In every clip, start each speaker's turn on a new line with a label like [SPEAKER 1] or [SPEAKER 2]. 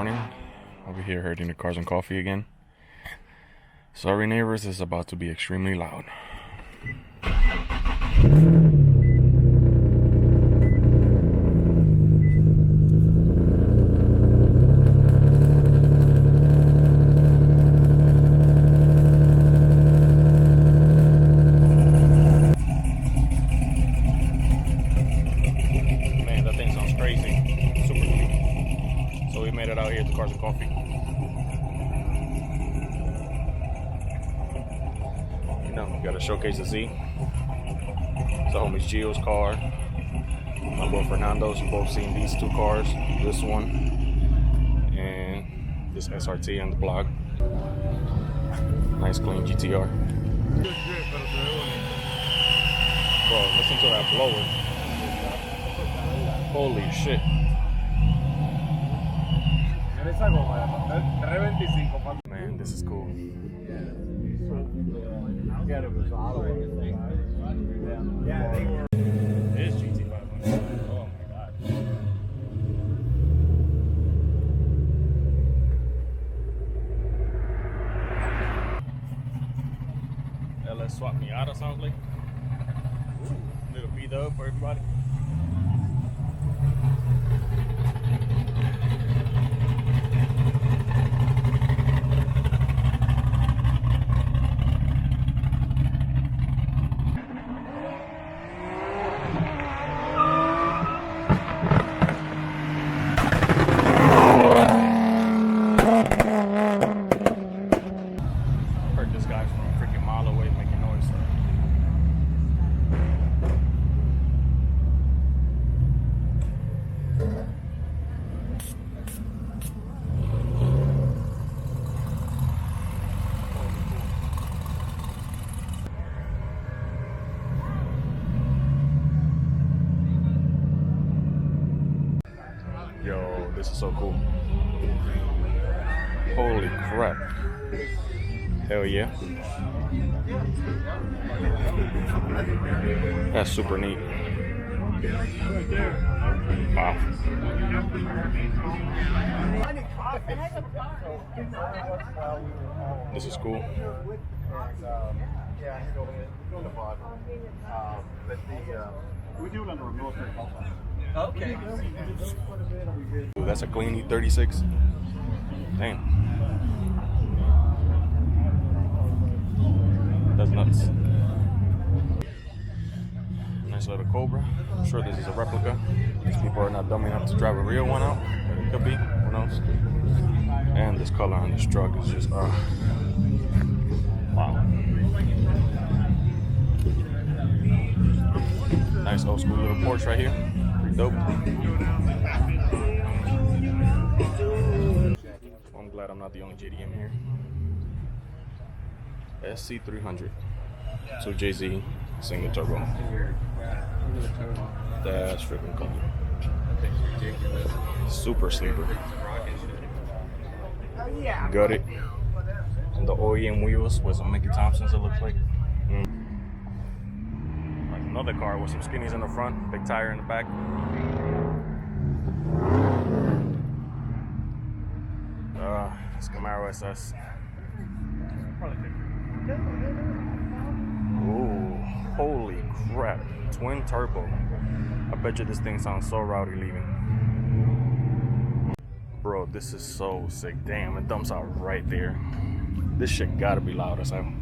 [SPEAKER 1] morning. Over here herding the cars and coffee again. Sorry neighbors, it's about to be extremely loud. Man, that thing sounds crazy. Super clean. So we made it out here to Cars and Coffee. You know, we gotta showcase the Z. It's the homie's Gio's car. My boy Fernando's. You've both seen these two cars. This one and this SRT on the block. Nice clean GTR. Bro, listen to that blower. Holy shit. Man, this is cool. It is GT500. Oh my god. LS Swap Miata sounds like. Ooh, little B-dub for everybody. Heard this guy from a freaking mile away making noise. Yo, this is so cool. Holy crap. Hell yeah. That's super neat. Wow. This is cool.
[SPEAKER 2] Okay.
[SPEAKER 1] Ooh, that's a clean E36. Damn. That's nuts. Nice little Cobra. I'm sure this is a replica. These people are not dumb enough to drive a real one out, but it could be. Who knows? And this color on this truck is just, wow. Nice old school little Porsche right here. Pretty dope. I'm glad I'm not the only JDM here. SC300. So Jay-Z, single turbo. That's freaking cool. Super sleeper. Got it. And the OEM wheels with some Mickey Thompsons, it looks like. Like another car with some skinnies in the front, big tire in the back. It's Camaro SS. Ooh, holy crap. Twin turbo. I bet you this thing sounds so rowdy leaving. Bro, this is so sick. Damn, it dumps out right there. This shit gotta be loud as hell.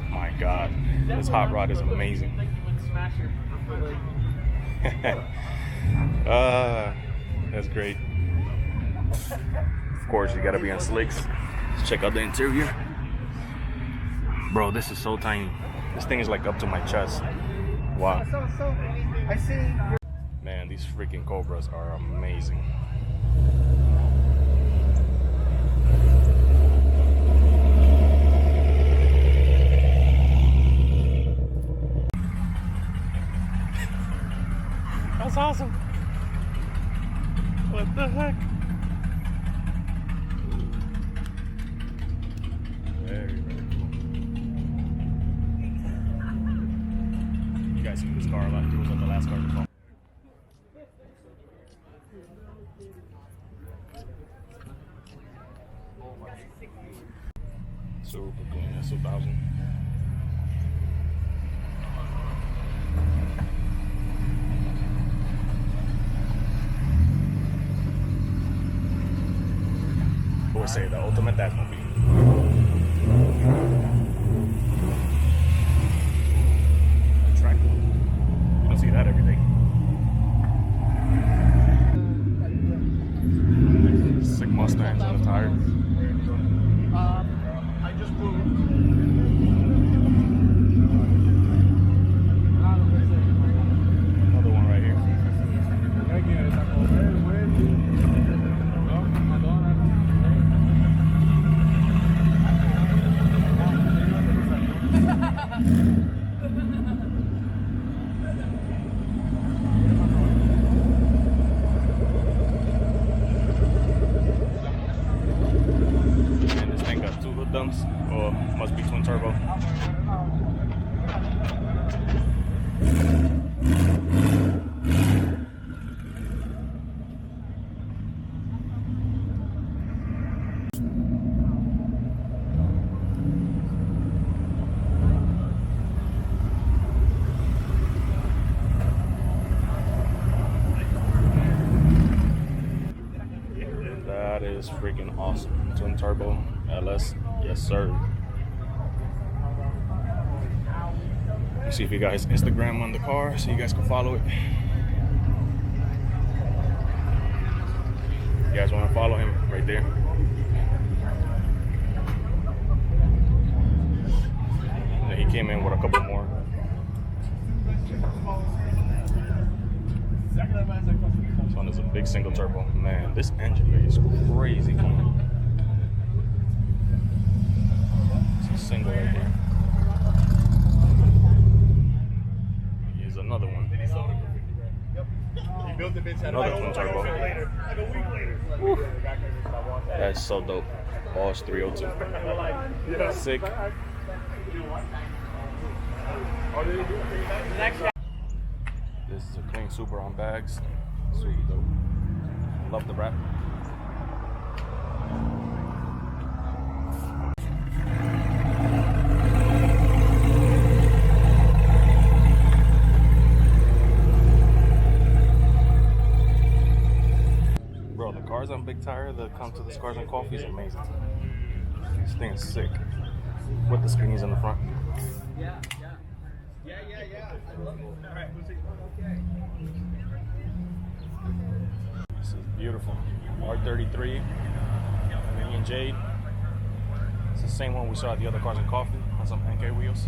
[SPEAKER 1] My god. This hot rod is amazing. That's great. Of course, you gotta be on slicks. Let's check out the interior. Bro, this is so tiny. This thing is like up to my chest. Wow.
[SPEAKER 2] I see.
[SPEAKER 1] Man, these freaking Cobras are amazing. That's awesome. What the heck? Very, very cool. You guys see this car a lot. It was on the last car. Super clean. That's 2000. I would say the ultimate Batmobile. Track. You don't see that every day. Sick Mustangs on the tire.
[SPEAKER 2] I just flew.
[SPEAKER 1] Another one right here. And this thing got 2 hood dumps, or must be twin turbo. That is freaking awesome. Twin turbo LS, yes sir. Let me see if you guys Instagram on the car so you guys can follow it. You guys want to follow him right there. And then he came in with a couple more. This one is a big single turbo. Man, this engine bay is crazy. It's a single right there. Here's another one.
[SPEAKER 2] He built the bitch out of
[SPEAKER 1] Another twin turbo.
[SPEAKER 2] like a week later.
[SPEAKER 1] That's so dope. Boss 302. Sick. This is a clean Super on bags. Super dope. Love the wrap. Bro, the cars on Big Tire that come to the Cars and Coffee is amazing. This thing is sick. With the screens in the front.
[SPEAKER 2] Yeah. I love it. All right, we'll see.
[SPEAKER 1] This is beautiful. R33, Million Jade. It's the same one we saw at the other Cars and Coffee on some NK wheels.